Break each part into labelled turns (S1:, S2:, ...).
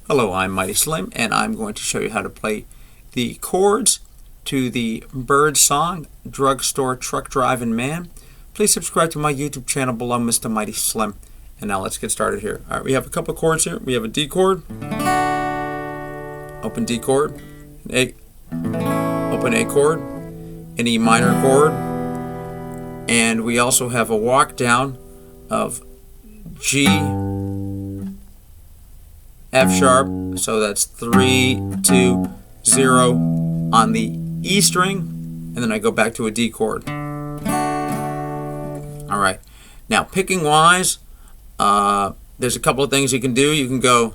S1: Hello, I'm Mighty Slim, and I'm going to show you how to play the chords to the Byrds song, Drugstore Truck Drivin' Man. Please subscribe to my YouTube channel below, Mr. Mighty Slim. And now let's get started here. All right, we have a couple of chords here. We have a D chord, open D chord, an A, open A chord, an E minor chord, and we also have a walk down of G, F sharp, so that's 3, 2, 0 on the E string, and then I go back to a D chord. Alright, now picking wise, there's a couple of things you can do. You can go, you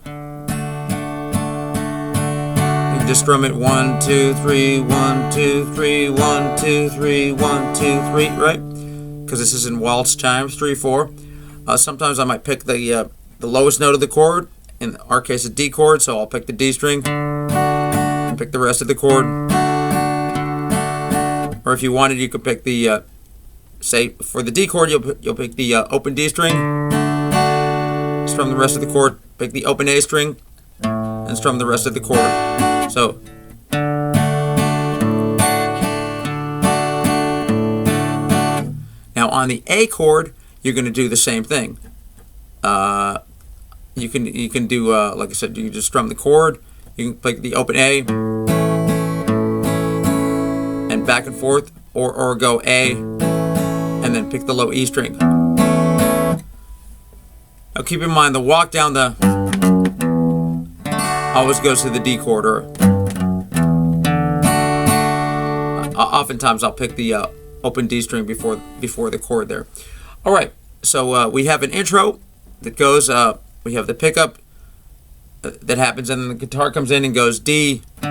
S1: can just strum it 1, 2, 3, 1, 2, 3, 1, 2, 3, 1, 2, 3, right? Because this is in waltz chimes, 3, 4. Sometimes I might pick the lowest note of the chord. In our case, a D chord, so I'll pick the D string and pick the rest of the chord. Or if you wanted, you could pick the, say, for the D chord, you'll pick the open D string, strum the rest of the chord, pick the open A string, and strum the rest of the chord. So, now on the A chord, you're going to do the same thing. You can do like I said, you can just strum the chord. You can pick the open A and back and forth, or go A and then pick the low E string. Now keep in mind the walk down the always goes to the D chord, or oftentimes I'll pick the open D string before the chord there. All right, so we have an intro that goes. We have the pickup that happens, and then the guitar comes in and goes D, E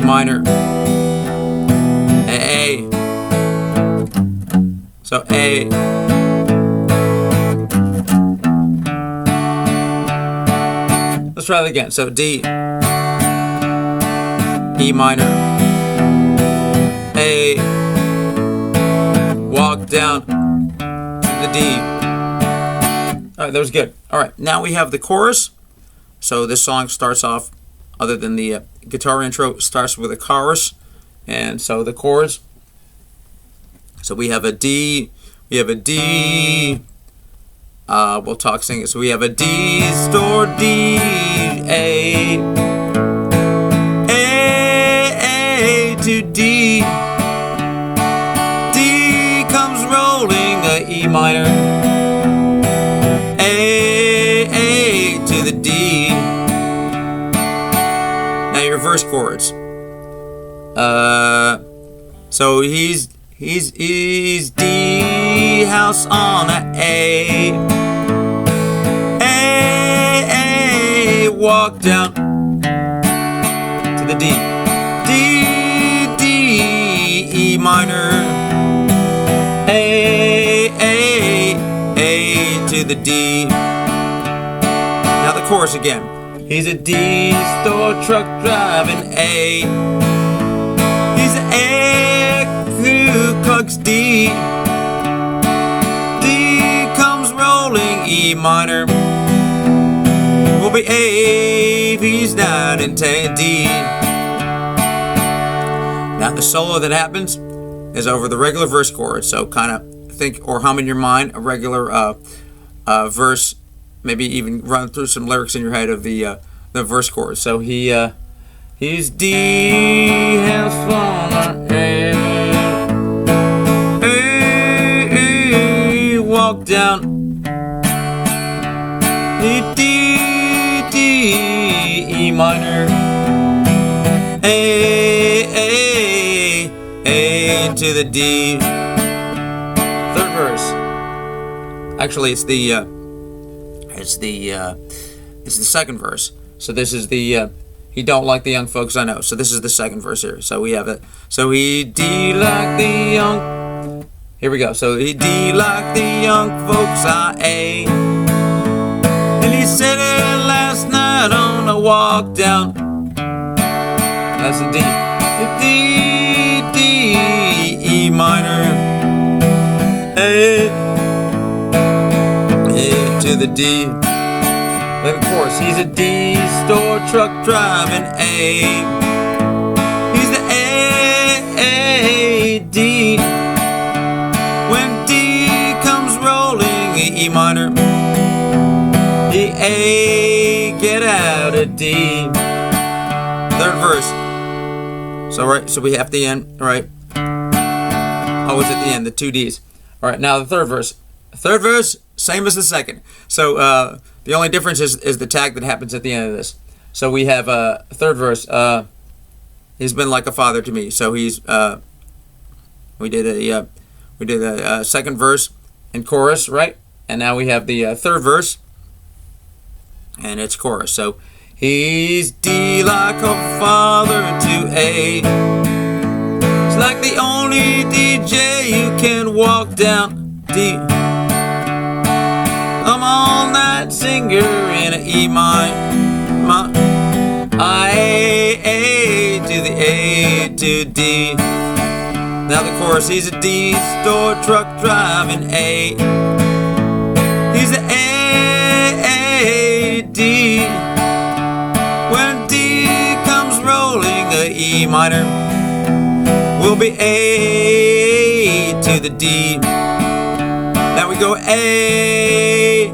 S1: minor, A. So A. Let's try that again. So D, E minor, A, walk down to the D. Alright, that was good. Alright, now we have the chorus. So this song starts off, other than the guitar intro, starts with a chorus. And so the chords. So we have a D, we'll talk singing. So we have a D, store D, A to D. D comes rolling, a E minor. The D. Now your verse chords. So he's D, house on a A, walk down to the D, D, E minor, A to the D. Now the chorus again. He's a D store truck driving A. He's an A who cooks D. D comes rolling, E minor. Will be A if he's down in D. Now the solo that happens is over the regular verse chord. So kind of think or hum in your mind a regular verse. Maybe even run through some lyrics in your head of the verse chorus. So he's D, has on A, walk down, D, E minor, A to the D. Third verse. Actually, it's the second verse. So this is the he don't like the young folks I know. So this is the second verse here. So we have it. So he D like the young. Here we go. So he D like the young folks I A. And he said it last night on a walk down. That's a D. D, E minor, A to the D. Then of course, he's a D store truck driving A. He's the A, D. When D comes rolling, E minor, the A get out of D. Third verse. So we have the end, right? Always at the end, the two D's. All right, now the third verse. Third verse, same as the second. So the only difference is the tag that happens at the end of this. So we have third verse. He's been like a father to me. So he's we did a second verse and chorus, right? And now we have the third verse, and it's chorus. So he's D like a father to A. It's like the only DJ you can walk down D. I'm all-night singer in an E minor, A to the A to D. Now the chorus, he's a D store truck driving A. He's the A, D. When D comes rolling, a E minor will be A to the D. Now we go A.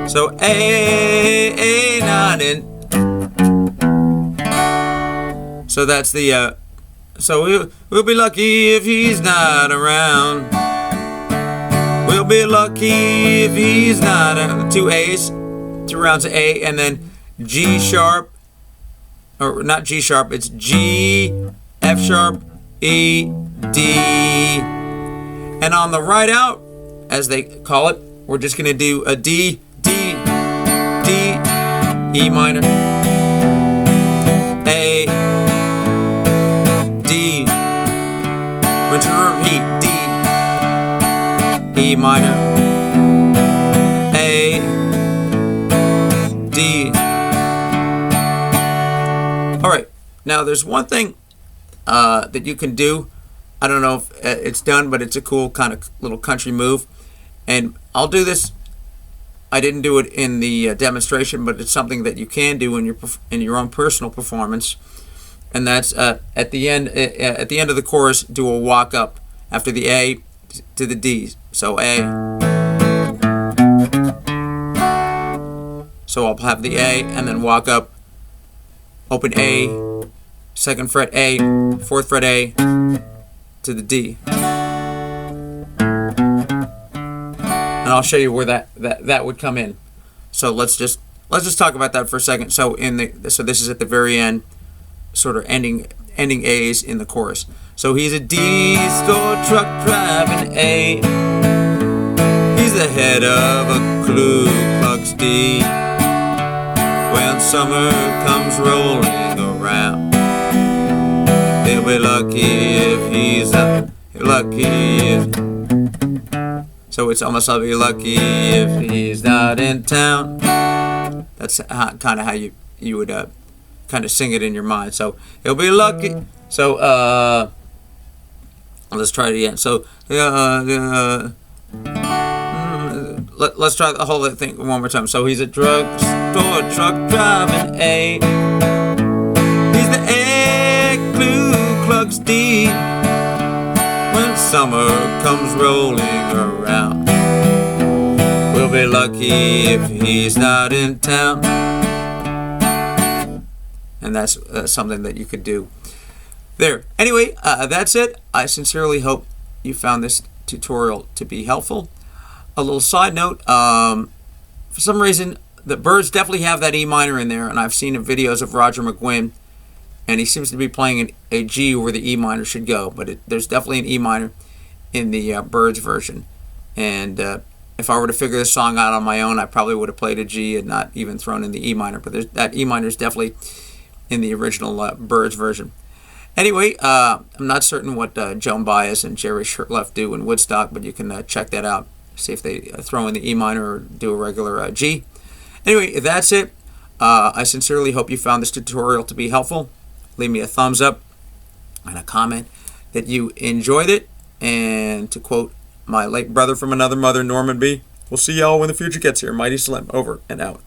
S1: So A, not in. So that's the, so we'll be lucky if he's not around. We'll be lucky if he's not, two A's, two rounds of A, and then G sharp, or not G sharp, it's G, F sharp, E, D. And on the right out, as they call it, we're just going to do a D, D, D, E minor, A, D. We're to repeat D, E minor, A, D. All right, now there's one thing that you can do. I don't know if it's done, but it's a cool kind of little country move. And I'll do this. I didn't do it in the demonstration, but it's something that you can do in your own personal performance. And that's at the end of the chorus, do a walk up after the A to the D. So A. So I'll have the A and then walk up, open A, second fret A, fourth fret A to the D. And I'll show you where that would come in. So let's just talk about that for a second. So so this is at the very end, sort of ending A's in the chorus. So he's a D store truck driving A. He's the head of a Ku Klux D. When summer comes rolling around, he'll be lucky if he's lucky if. So it's almost like be lucky if he's not in town. That's kind of how you would kind of sing it in your mind. So he'll be lucky. So let's try it again. So let's try the whole thing one more time. So he's a drugstore truck driving A. He's the A Ku Klux D. When summer comes rolling around, we'll be lucky if he's not in town. And that's something that you could do there. Anyway, that's it. I sincerely hope you found this tutorial to be helpful. A little side note, for some reason, the Byrds definitely have that E minor in there, and I've seen videos of Roger McGuinn, and he seems to be playing a G where the E minor should go, but there's definitely an E minor in the Byrds version. And if I were to figure this song out on my own, I probably would have played a G and not even thrown in the E minor, but that E minor is definitely in the original Byrds version. Anyway, I'm not certain what Joan Baez and Jerry Shirtliff do in Woodstock, but you can check that out, see if they throw in the E minor or do a regular G. Anyway, that's it. I sincerely hope you found this tutorial to be helpful. Leave me a thumbs up and a comment that you enjoyed it. And to quote my late brother from another mother, Norman B., We'll see y'all when the future gets here. Mighty Slim, over and out.